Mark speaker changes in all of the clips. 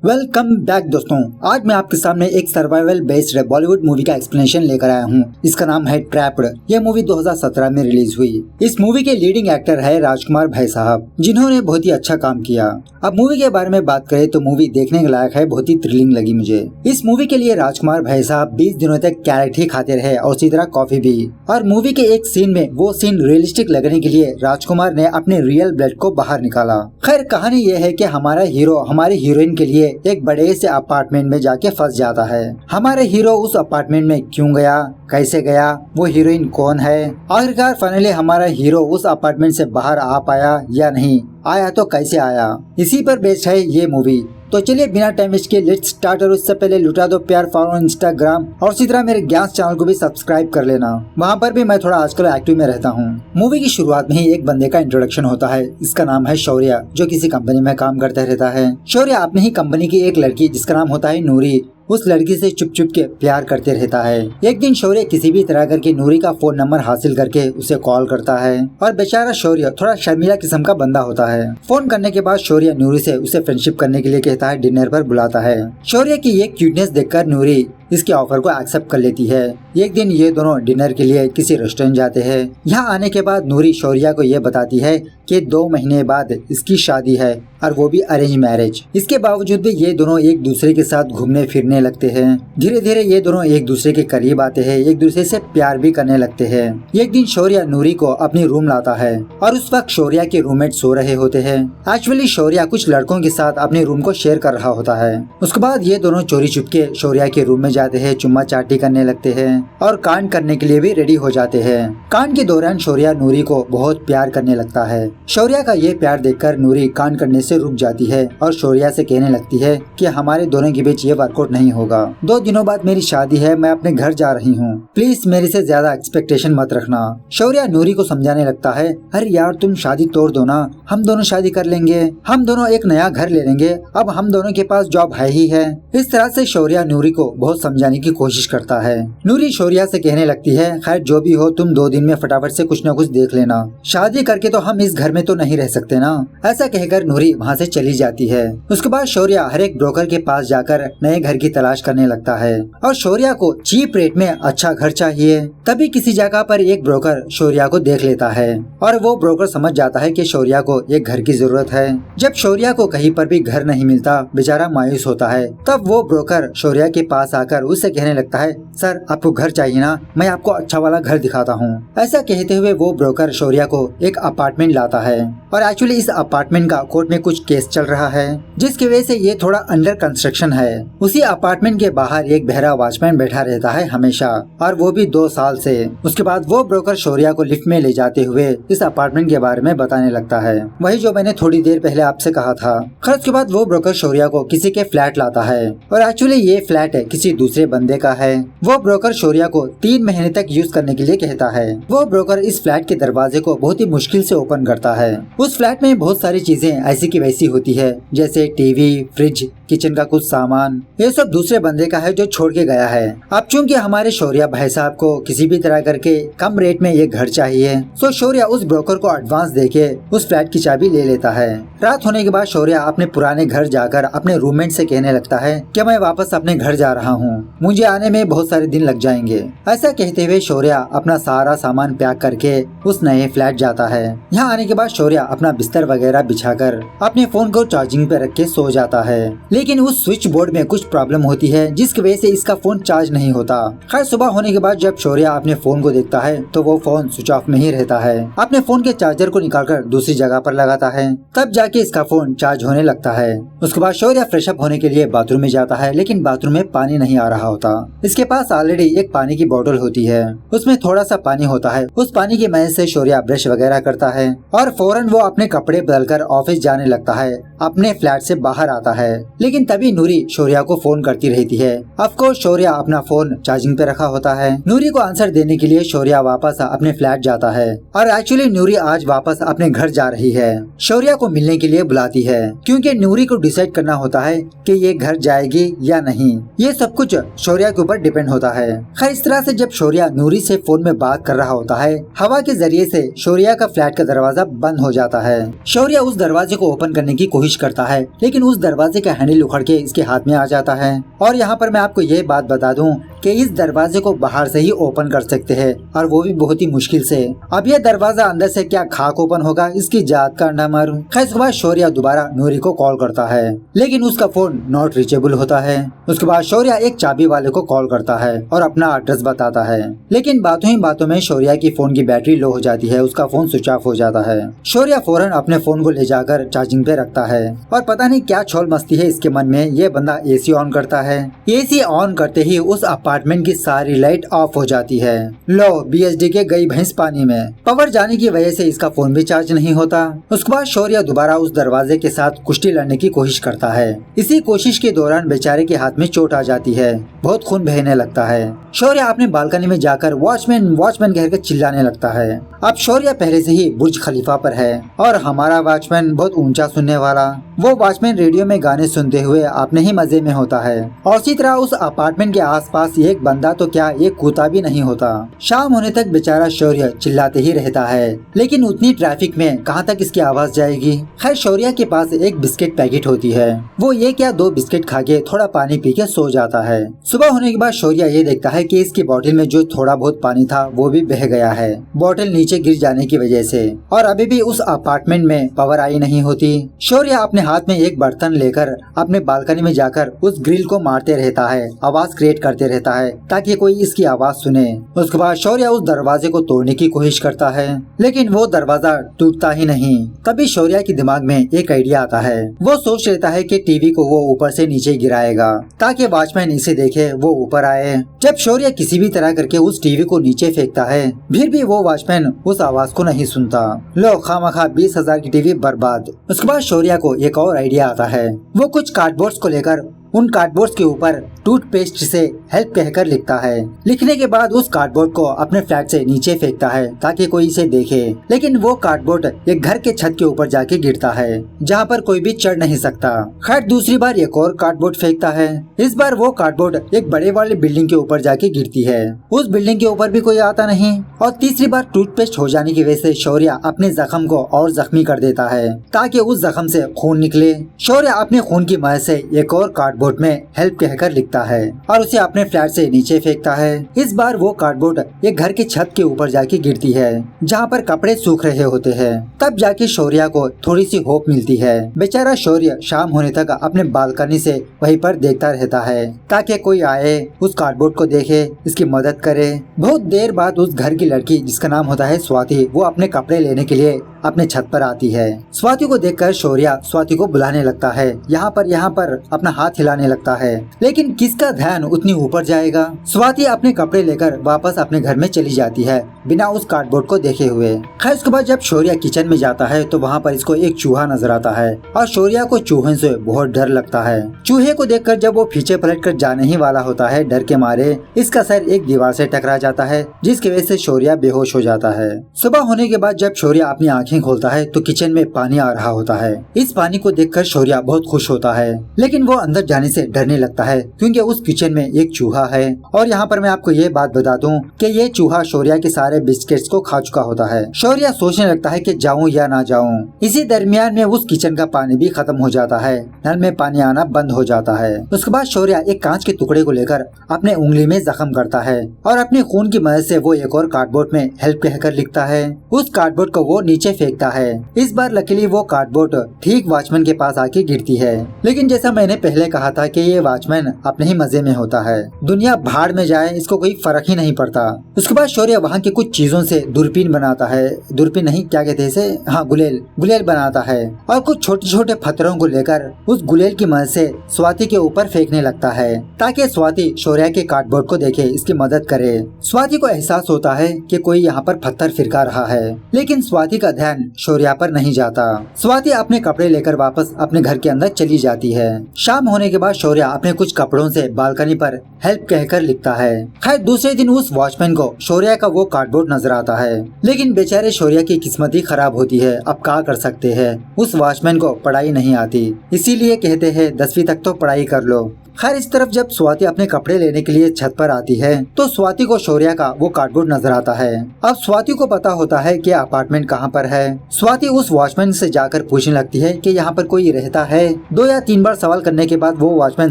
Speaker 1: Welcome back दोस्तों। आज मैं आपके सामने एक सर्वाइवल बेस्ड बॉलीवुड मूवी का एक्सप्लेनेशन लेकर आया हूँ। इसका नाम है ट्रैप्ड। यह मूवी 2017 में रिलीज हुई। इस मूवी के लीडिंग एक्टर है राजकुमार भाई साहब, जिन्होंने बहुत ही अच्छा काम किया। अब मूवी के बारे में बात करें तो मूवी देखने के लायक है, बहुत ही थ्रिलिंग लगी मुझे। इस मूवी के लिए राजकुमार भाई साहब 20 दिनों तक कैरेट ही खाते रहे और उसी तरह कॉफी भी। और मूवी के एक सीन में वो सीन रियलिस्टिक लगने के लिए राजकुमार ने अपने रियल ब्लड को बाहर निकाला। खैर कहानी ये है कि हमारा हीरो हमारी हीरोइन के लिए एक बड़े से अपार्टमेंट में जाके फंस जाता है। हमारे हीरो उस अपार्टमेंट में क्यों गया, कैसे गया, वो हीरोइन कौन है, आखिरकार फाइनली हमारा हीरो उस अपार्टमेंट से बाहर आ पाया या नहीं, आया तो कैसे आया, इसी पर बेस्ड है ये मूवी। तो चलिए बिना टाइम वेस्ट के लेट्स स्टार्ट। और उससे पहले लुटा दो प्यार, फॉलो इंस्टाग्राम और इसी तरह मेरे ज्ञान चैनल को भी सब्सक्राइब कर लेना, वहाँ पर भी मैं थोड़ा आजकल एक्टिव में रहता हूँ। मूवी की शुरुआत में ही एक बंदे का इंट्रोडक्शन होता है। इसका नाम है शौर्य, जो किसी कंपनी में काम करता रहता है। शौर्य अपनी ही कंपनी की एक लड़की जिसका नाम होता है नूरी, उस लड़की से चुप चुप के प्यार करते रहता है। एक दिन शौर्य किसी भी तरह करके नूरी का फोन नंबर हासिल करके उसे कॉल करता है और बेचारा शौर्य थोड़ा शर्मीला किस्म का बंदा होता है। फोन करने के बाद शौर्य नूरी से उसे फ्रेंडशिप करने के लिए कहता है, डिनर पर बुलाता है। शौर्य की ये क्यूटनेस देखकर नूरी इसके ऑफर को एक्सेप्ट कर लेती है। एक दिन ये दोनों डिनर के लिए किसी रेस्टोरेंट जाते हैं। यहाँ आने के बाद नूरी शौर्य को ये बताती है कि 2 महीने बाद इसकी शादी है और वो भी अरेंज मैरिज। इसके बावजूद भी ये दोनों एक दूसरे के साथ घूमने फिरने लगते हैं। धीरे धीरे ये दोनों एक दूसरे के करीब आते हैं, एक दूसरे से प्यार भी करने लगते हैं। एक दिन शौर्य नूरी को अपनी रूम लाता है और उस वक्त शौर्य के रूममेट सो रहे होते हैं। एक्चुअली शौर्य कुछ लड़कों के साथ अपने रूम को शेयर कर रहा होता है। उसके बाद ये दोनों चोरी चुपके शौर्य के रूम में जाते हैं, चुम्मा चाटी करने लगते हैं और कांड करने के लिए भी रेडी हो जाते हैं। कांड के दौरान शौर्य नूरी को बहुत प्यार करने लगता है। शौर्य का ये प्यार देखकर नूरी कांड करने से रुक जाती है और शौर्य से कहने लगती है कि हमारे दोनों के बीच ये वर्कआउट नहीं होगा। 2 दिनों बाद मेरी शादी है, मैं अपने घर जा रही हूँ, प्लीज मेरे से ज्यादा एक्सपेक्टेशन मत रखना। शौर्य नूरी को समझाने लगता है, अरे यार तुम शादी तोड़ दो ना, हम दोनों शादी कर लेंगे, हम दोनों एक नया घर ले लेंगे, अब हम दोनों के पास जॉब है ही है। इस तरह से शौर्य नूरी को बहुत समझाने की कोशिश करता है। नूरी शौर्य से कहने लगती है, खैर जो भी हो तुम 2 दिन में फटाफट से कुछ न कुछ देख लेना, शादी करके तो हम इस घर में तो नहीं रह सकते ना। ऐसा कहकर नूरी वहाँ से चली जाती है। उसके बाद शौर्य हर एक ब्रोकर के पास जाकर नए घर की तलाश करने लगता है और शौर्य को चीप रेट में अच्छा घर चाहिए। तभी किसी जगह पर एक ब्रोकर शौर्य को देख लेता है और वो ब्रोकर समझ जाता है कि शौर्य को एक घर की जरूरत है। जब शौर्य को कहीं पर भी घर नहीं मिलता, बेचारा मायूस होता है। तब वो ब्रोकर शौर्य के पास आकर उससे कहने लगता है, सर आपको घर चाहिए ना, मैं आपको अच्छा वाला घर दिखाता हूँ। ऐसा कहते हुए वो ब्रोकर शौर्य को एक अपार्टमेंट लाता है और एक्चुअली इस अपार्टमेंट का कोर्ट में कुछ केस चल रहा है, जिसकी वजह से ये थोड़ा अंडर कंस्ट्रक्शन है। उसी अपार्टमेंट के बाहर एक बहरा वॉचमैन बैठा रहता है हमेशा, और वो भी 2 साल से। उसके बाद वो ब्रोकर शौर्य को लिफ्ट में ले जाते हुए इस अपार्टमेंट के बारे में बताने लगता है, वही जो मैंने थोड़ी देर पहले आपसे कहा था। खैर उसके बाद वो ब्रोकर शौर्य को किसी के फ्लैट लाता है और एक्चुअली ये फ्लैट किसी दूसरे बंदे का है। वो ब्रोकर शौर्य को 3 महीने तक यूज करने के लिए कहता है। वो ब्रोकर इस फ्लैट के दरवाजे को बहुत ही मुश्किल से ओपन करता है। उस फ्लैट में बहुत सारी चीजें ऐसी की वैसी होती है, जैसे टीवी, फ्रिज, किचन का कुछ सामान, ये सब दूसरे बंदे का है जो छोड़ के गया है। अब चूंकि हमारे शौर्य भाई साहब को किसी भी तरह करके कम रेट में ये घर चाहिए, तो शौर्य उस ब्रोकर को एडवांस देके उस फ्लैट की चाबी ले लेता है। रात होने के बाद शौर्य अपने पुराने घर जाकर अपने रूममेट से कहने लगता है कि मैं वापस अपने घर जा रहा हूँ, मुझे आने में बहुत सारे दिन लग जाएंगे। ऐसा कहते हुए शौर्य अपना सारा सामान पैक करके उस नए फ्लैट जाता है। यहाँ आने के बाद शौर्य अपना बिस्तर वगैरह बिछाकर अपने फोन को चार्जिंग पे रख के सो जाता है। लेकिन उस स्विच बोर्ड में कुछ प्रॉब्लम होती है, जिसकी वजह से इसका फोन चार्ज नहीं होता। खैर सुबह होने के बाद जब शौर्य अपने फोन को देखता है तो वो फोन स्विच ऑफ में ही रहता है। अपने फोन के चार्जर को निकालकर दूसरी जगह पर लगाता है, तब जाके इसका फोन चार्ज होने लगता है। उसके बाद शौर्य फ्रेश अप होने के लिए बाथरूम में जाता है, लेकिन बाथरूम में पानी नहीं आ रहा होता। इसके पास ऑलरेडी एक पानी की बोतल होती है, उसमें थोड़ा सा पानी होता है। उस पानी की मदद से शौर्य ब्रश वगैरह करता है और फौरन वो अपने कपड़े बदलकर ऑफिस जाने लगता है, अपने फ्लैट से बाहर आता है। लेकिन तभी नूरी शौर्य को फोन करती रहती है। ऑफकोर्स शौर्य अपना फोन चार्जिंग पे रखा होता है। नूरी को आंसर देने के लिए शौर्य वापस अपने फ्लैट जाता है और एक्चुअली नूरी आज वापस अपने घर जा रही है। शौर्य को मिलने के लिए बुलाती है, क्योंकि नूरी को डिसाइड करना होता है कि ये घर जाएगी या नहीं। ये सब कुछ शौर्य के ऊपर डिपेंड होता है। खैर इस तरह से जब शौर्य नूरी से फोन में बात कर रहा होता है, हवा के जरिए से शौर्य का फ्लैट का दरवाजा बंद हो जाता है। शौर्य उस दरवाजे को ओपन करने की कोशिश करता है, लेकिन उस दरवाजे का हैंडल ग्रिल उखड़ के इसके हाथ में आ जाता है। और यहाँ पर मैं आपको ये बात बता दूं कि इस दरवाजे को बाहर से ही ओपन कर सकते हैं, और वो भी बहुत ही मुश्किल से। अब ये दरवाजा अंदर से क्या खाक ओपन होगा, इसकी जात का अंडा मारूं। खैर उसके बाद शौर्य दोबारा नूरी को कॉल करता है, लेकिन उसका फोन नॉट रीचेबल होता है। उसके बाद शौर्य एक चाबी वाले को कॉल करता है और अपना एड्रेस बताता है, लेकिन बातों ही बातों में शौर्य की फोन की बैटरी लो हो जाती है, उसका फोन स्विच ऑफ हो जाता है। शौर्य फौरन अपने फोन को ले जाकर चार्जिंग पे रखता है, और पता नहीं क्या छोल मस्ती है इसके मन में, ये बंदा एसी ऑन करता है। एसी ऑन करते ही उस अपार्टमेंट की सारी लाइट ऑफ हो जाती है। लो बीएसडी के गई भैंस पानी में। पावर जाने की वजह से इसका फोन भी चार्ज नहीं होता। उसके बाद शौर्य दोबारा उस दरवाजे के साथ कुश्ती लड़ने की कोशिश करता है। इसी कोशिश के दौरान बेचारे के हाथ में चोट आ जाती है, बहुत खून बहने लगता है। शौर्य अपने बालकनी में जाकर वॉचमैन वॉचमैन कहकर चिल्लाने लगता है। अब शौर्य पहले से ही बुर्ज खलीफा पर है, और हमारा वॉचमैन बहुत ऊंचा सुनने वाला। वो वॉचमैन रेडियो में गाने सुनते हुए अपने ही मजे में होता है। और इसी तरह उस अपार्टमेंट के आसपास एक बंदा तो क्या, एक कुत्ता भी नहीं होता। शाम होने तक बेचारा शौर्य चिल्लाते ही रहता है, लेकिन उतनी ट्रैफिक में कहाँ तक इसकी आवाज जाएगी। खैर शौर्य के पास एक बिस्किट पैकेट होती है, वो ये क्या 2 बिस्किट खा के थोड़ा पानी पी के सो जाता है। सुबह होने के बाद शौर्य ये देखता है कि इसकी बोतल में जो थोड़ा बहुत पानी था वो भी बह गया है, बोतल नीचे गिर जाने की वजह से। और अभी भी उस अपार्टमेंट में पावर आई नहीं होती। शौर्य अपने हाथ में एक बर्तन लेकर अपने बालकनी में जाकर उस ग्रिल को मारते रहता है, आवाज क्रिएट करते रहता है ताकि कोई इसकी आवाज सुने। उसके बाद शौर्य उस दरवाजे को तोड़ने की कोशिश करता है, लेकिन वो दरवाजा टूटता ही नहीं। तभी शौर्य के दिमाग में एक आइडिया आता है। वो सोच लेता है कि टीवी को वो ऊपर से नीचे गिराएगा ताकि वॉचमैन इसे देखे वो ऊपर आए। जब शौर्य किसी भी तरह करके उस टीवी को नीचे फेंकता है, फिर भी वो वॉचमैन उस आवाज को नहीं सुनता। लो खामखा 20,000 की टीवी बर्बाद। उसके बाद शौर्य को एक और आइडिया आता है। वो कुछ कार्डबोर्ड्स को लेकर उन कार्डबोर्ड्स के ऊपर टूथपेस्ट से हेल्प कहकर लिखता है। लिखने के बाद उस कार्डबोर्ड को अपने फ्लैट से नीचे फेंकता है ताकि कोई इसे देखे, लेकिन वो कार्डबोर्ड एक घर के छत के ऊपर जाके गिरता है जहाँ पर कोई भी चढ़ नहीं सकता। खैर दूसरी बार एक और कार्डबोर्ड फेंकता है। इस बार वो कार्डबोर्ड एक बड़े वाली बिल्डिंग के ऊपर जाके गिरती है, उस बिल्डिंग के ऊपर भी कोई आता नहीं। और तीसरी बार टूथपेस्ट हो जाने की वजह से शौर्य अपने जख्म को और जख्मी कर देता है ताकि उस जख्म से खून निकले। शौर्य अपने खून की मदद से एक और कार्डबोर्ड में हेल्प कहकर लिखता है और उसे अपने फ्लैट से नीचे फेंकता है। इस बार वो कार्डबोर्ड एक घर की छत के ऊपर जाके गिरती है जहाँ पर कपड़े सूख रहे होते हैं। तब जाके शौर्य को थोड़ी सी होप मिलती है। बेचारा शौर्य शाम होने तक अपने बालकनी से वहीं पर देखता रहता है ताकि कोई आए, उस कार्डबोर्ड को देखे, इसकी मदद करे। बहुत देर बाद उस घर की लड़की जिसका नाम होता है स्वाति, वो अपने कपड़े लेने के लिए अपने छत पर आती है। स्वाति को देखकर शौर्य स्वाति को बुलाने लगता है, यहाँ पर अपना हाथ हिलाने लगता है, लेकिन किसका ध्यान उतनी ऊपर जाएगा। स्वाति अपने कपड़े लेकर वापस अपने घर में चली जाती है बिना उस कार्डबोर्ड को देखे हुए। खैर उसके बाद जब शौर्य किचन में जाता है तो वहाँ पर इसको एक चूहा नजर आता है और शौर्य को चूहे से बहुत डर लगता है। चूहे को देखकर जब वो पीछे पलट कर जाने ही वाला होता है, डर के मारे इसका सर एक दीवार से टकरा जाता है जिसकी वजह से शौर्य बेहोश हो जाता है। सुबह होने के बाद जब शौर्य अपनी आंखें खोलता है तो किचन में पानी आ रहा होता है। इस पानी को देखकर शौर्य बहुत खुश होता है, लेकिन वो अंदर जाने से डरने लगता है क्योंकि उस किचन में एक चूहा है। और यहाँ पर मैं आपको ये बात बता दूं कि ये चूहा शौर्य के सारे बिस्किट्स को खा चुका होता है। शौर्य सोचने लगता है कि जाऊं या ना जाऊं। इसी दरमियान में उस किचन का पानी भी खत्म हो जाता है, नल में पानी आना बंद हो जाता है। उसके बाद शौर्य एक कांच के टुकड़े को लेकर अपने उंगली में जख्म करता है और अपने खून की मदद से वो एक और कार्डबोर्ड में हेल्प कहकर लिखता है। उस कार्डबोर्ड को वो नीचे फेंकता है। इस बार लकीली वो कार्डबोर्ड ठीक वॉचमैन के पास आके गिरती है, लेकिन जैसा मैंने पहले कहा था कि ये वॉचमैन अपने ही मजे में होता है, दुनिया भाड़ में जाए इसको कोई फर्क ही नहीं पड़ता। उसके बाद शौर्य वहाँ की कुछ चीजों से दूरबीन बनाता है, दूरबीन नहीं क्या कहते हैं इसे, हाँ गुलेल बनाता है और कुछ छोटे छोटे पत्थरों को लेकर उस गुलेल की मदद से स्वाति के ऊपर फेंकने लगता है ताकि स्वाति शौर्य के कार्डबोर्ड को देखे, इसकी मदद करे। स्वाति को एहसास होता है कि कोई यहाँ पर पत्थर फिरका रहा है, लेकिन स्वाति का ध्यान शौर्य पर नहीं जाता। स्वाति अपने कपड़े लेकर वापस अपने घर के अंदर चली जाती है। शाम होने के बाद शौर्य अपने कुछ कपड़ों से बालकनी पर हेल्प कहकर लिखता है। खैर दूसरे दिन उस वॉचमैन को शौर्य का वो कार्डबोर्ड नजर आता है, लेकिन बेचारे शौर्य की किस्मत ही खराब होती है। अब क्या कर सकते हैं, उस वॉचमैन को पढ़ाई नहीं आती, इसीलिए कहते हैं 10वीं तक तो पढ़ाई कर लो। खैर इस तरफ जब स्वाति अपने कपड़े लेने के लिए छत पर आती है तो स्वाति को शौर्य का वो कार्डबोर्ड नजर आता है। अब स्वाति को पता होता है कि अपार्टमेंट कहाँ पर है। स्वाति उस वॉचमैन से जाकर पूछने लगती है कि यहाँ पर कोई रहता है। 2 या 3 बार सवाल करने के बाद वो वॉचमैन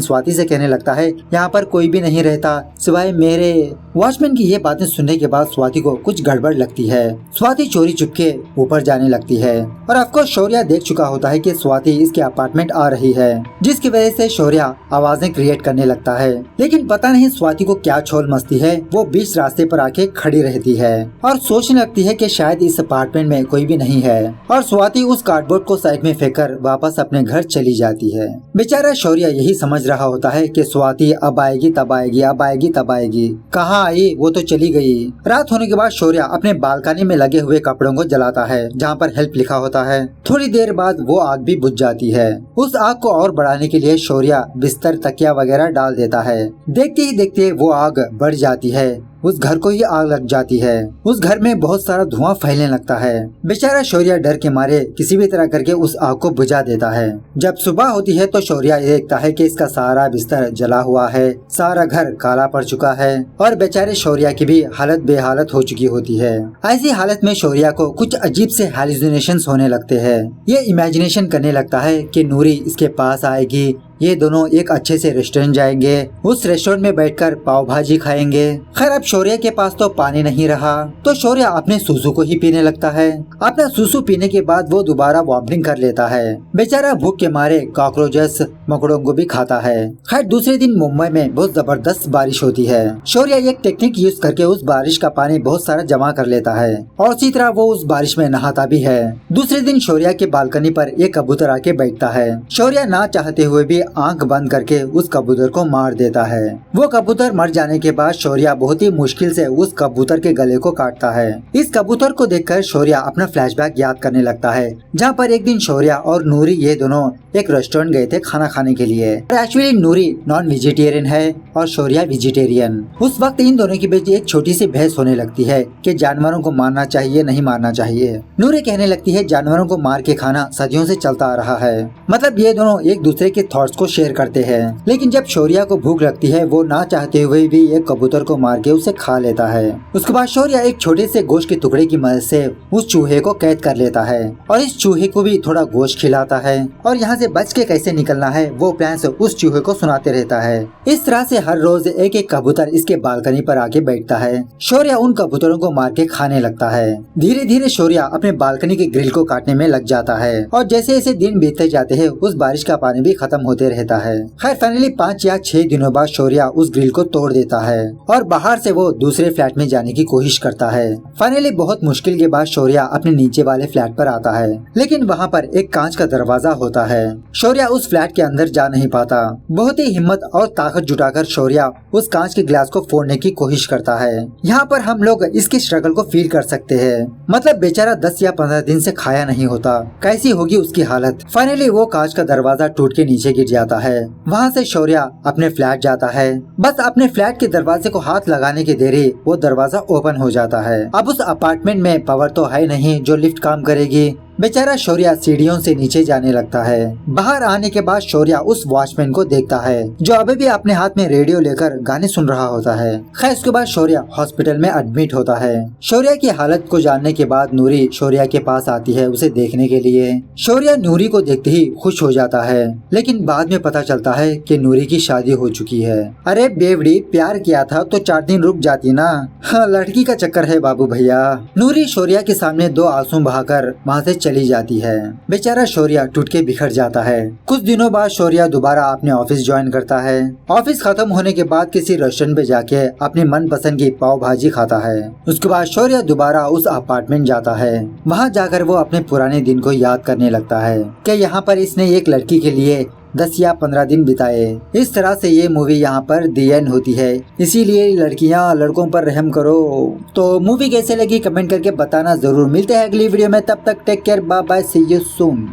Speaker 1: स्वाति से कहने लगता है यहाँ पर कोई भी नहीं रहता सिवाय मेरे। वॉचमैन की ये बातें सुनने के बाद स्वाति को कुछ गड़बड़ लगती है। स्वाति चोरी चुपके ऊपर जाने लगती है और ऑफकोर्स शौर्य देख चुका होता है कि स्वाति इसके अपार्टमेंट आ रही है, जिसकी वजह से शौर्य आवाजें क्रिएट करने लगता है। लेकिन पता नहीं स्वाति को क्या छोल मस्ती है, वो बीच रास्ते पर आके खड़ी रहती है और सोचने लगती है कि शायद इस अपार्टमेंट में कोई भी नहीं है और स्वाति उस कार्डबोर्ड को साइड में फेंककर वापस अपने घर चली जाती है। बेचारा शौर्य यही समझ रहा होता है कि स्वाति अब आएगी तब आएगी, अब आएगी तब आएगी, कहाँ आई, वो तो चली गई। रात होने के बाद शौर्य अपने बालकनी में लगे हुए कपड़ों को जलाता है जहाँ पर हेल्प लिखा होता है। थोड़ी देर बाद वो आग भी बुझ जाती है। उस आग को और बढ़ाने के लिए शौर्य बिस्तर तकिया वगैरह डाल देता है। देखते ही देखते वो आग बढ़ जाती है, उस घर को ही आग लग जाती है। उस घर में बहुत सारा धुआं फैलने लगता है। बेचारा शौर्य डर के मारे किसी भी तरह करके उस आग को बुझा देता है। जब सुबह होती है तो शौर्य देखता है कि इसका सारा बिस्तर जला हुआ है, सारा घर काला पड़ चुका है और बेचारे शौर्य की भी हालत बेहालत हो चुकी होती है। ऐसी हालत में शौर्य को कुछ अजीब से हैलुसिनेशंस होने लगते हैं। ये इमेजिनेशन करने लगता है कि नूरी इसके पास आएगी, ये दोनों एक अच्छे से रेस्टोरेंट जाएंगे, उस रेस्टोरेंट में बैठकर पाव भाजी खाएंगे। खैर अब शौर्य के पास तो पानी नहीं रहा तो शौर्य अपने सूसू को ही पीने लगता है। अपना सूसू पीने के बाद वो दोबारा वॉमिटिंग कर लेता है। बेचारा भूख के मारे कॉकरोचेस मकड़ों को भी खाता है। खैर दूसरे दिन मुंबई में बहुत जबरदस्त बारिश होती है। शौर्य एक टेक्निक यूज करके उस बारिश का पानी बहुत सारा जमा कर लेता है और इसी तरह वो उस बारिश में नहाता भी है। दूसरे दिन शौर्य के बालकनी पर एक कबूतर आके बैठता है। शौर्य ना चाहते हुए भी आंख बंद करके उस कबूतर को मार देता है। वो कबूतर मर जाने के बाद शौर्य बहुत ही मुश्किल से उस कबूतर के गले को काटता है। इस कबूतर को देखकर शौर्य अपना फ्लैशबैक याद करने लगता है, जहाँ पर एक दिन शौर्य और नूरी ये दोनों एक रेस्टोरेंट गए थे खाना खाने के लिए। एक्चुअली नूरी नॉन वेजिटेरियन है और शौर्य वेजिटेरियन। उस वक्त इन दोनों के बीच एक छोटी सी बहस होने लगती है कि जानवरों को मारना चाहिए नहीं मारना चाहिए। नूरी कहने लगती है जानवरों को मार के खाना सदियों से चलता आ रहा है, मतलब ये दोनों एक दूसरे के थॉट्स को शेयर करते हैं। लेकिन जब शौर्य को भूख लगती है वो ना चाहते हुए भी एक कबूतर को मार के उसे खा लेता है। उसके बाद शौर्य एक छोटे से गोश्त के टुकड़े की मदद से उस चूहे को कैद कर लेता है और इस चूहे को भी थोड़ा गोश्त खिलाता है और यहाँ से बच के कैसे निकलना है वो प्लान उस चूहे को सुनाते रहता है। इस तरह से हर रोज एक एक कबूतर इसके बालकनी पर आके बैठता है। शौर्य उन कबूतरों को मार के खाने लगता है। धीरे धीरे शौर्य अपने बालकनी के ग्रिल को काटने में लग जाता है और जैसे जैसे दिन बीतते जाते हैं उस बारिश का पानी भी खत्म होते रहता है। खैर फाइनली 5 या 6 दिनों बाद शौर्य उस ग्रिल को तोड़ देता है और बाहर से वो दूसरे फ्लैट में जाने की कोशिश करता है। फाइनली बहुत मुश्किल के बाद शौर्य अपने नीचे वाले फ्लैट पर आता है, लेकिन वहाँ पर एक कांच का दरवाजा होता है। शौर्य उस फ्लैट के अंदर जा नहीं पाता। बहुत ही हिम्मत और ताकत जुटाकर शौर्य उस कांच के ग्लास को फोड़ने की कोशिश करता है। यहाँ पर हम लोग इसकी स्ट्रगल को फील कर सकते हैं, मतलब बेचारा 10 या 15 दिन से खाया नहीं होता, कैसी होगी उसकी हालत। फाइनली वो कांच का दरवाजा टूट के नीचे गिर जाता है। वहाँ से शौर्य अपने फ्लैट जाता है। बस अपने फ्लैट के दरवाजे को हाथ लगाने की देरी वो दरवाजा ओपन हो जाता है। अब उस अपार्टमेंट में पावर तो है नहीं जो लिफ्ट काम करेगी। बेचारा शौर्य सीढ़ियों से नीचे जाने लगता है। बाहर आने के बाद शौर्य उस वॉचमैन को देखता है जो अभी भी अपने हाथ में रेडियो लेकर गाने सुन रहा होता है। खैर उसके बाद शौर्य हॉस्पिटल में एडमिट होता है। शौर्य की हालत को जानने के बाद नूरी शौर्य के पास आती है उसे देखने के लिए। शौर्य नूरी को देखते ही खुश हो जाता है, लेकिन बाद में पता चलता है कि नूरी की शादी हो चुकी है। अरे बेवड़ी, प्यार किया था तो 4 दिन रुक जाती ना। हाँ, लड़की का चक्कर है बाबू भैया। नूरी शौर्य के सामने 2 आंसू बहाकर वहाँ से चली जाती है। बेचारा शौर्य टूट के बिखर जाता है। कुछ दिनों बाद शौर्य दोबारा अपने ऑफिस ज्वाइन करता है। ऑफिस खत्म होने के बाद किसी रेस्टोरेंट पे जाके अपनी मनपसंद की पाव भाजी खाता है। उसके बाद शौर्य दोबारा उस अपार्टमेंट जाता है। वहाँ जाकर वो अपने पुराने दिन को याद करने लगता है कि यहाँ पर इसने एक लड़की के लिए 10 या 15 दिन बिताए। इस तरह से ये मूवी यहाँ पर दी एंड होती है। इसीलिए लड़कियाँ लड़कों पर रहम करो। तो मूवी कैसे लगी कमेंट करके बताना जरूर। मिलते हैं अगली वीडियो में, तब तक take care, bye bye, see you soon.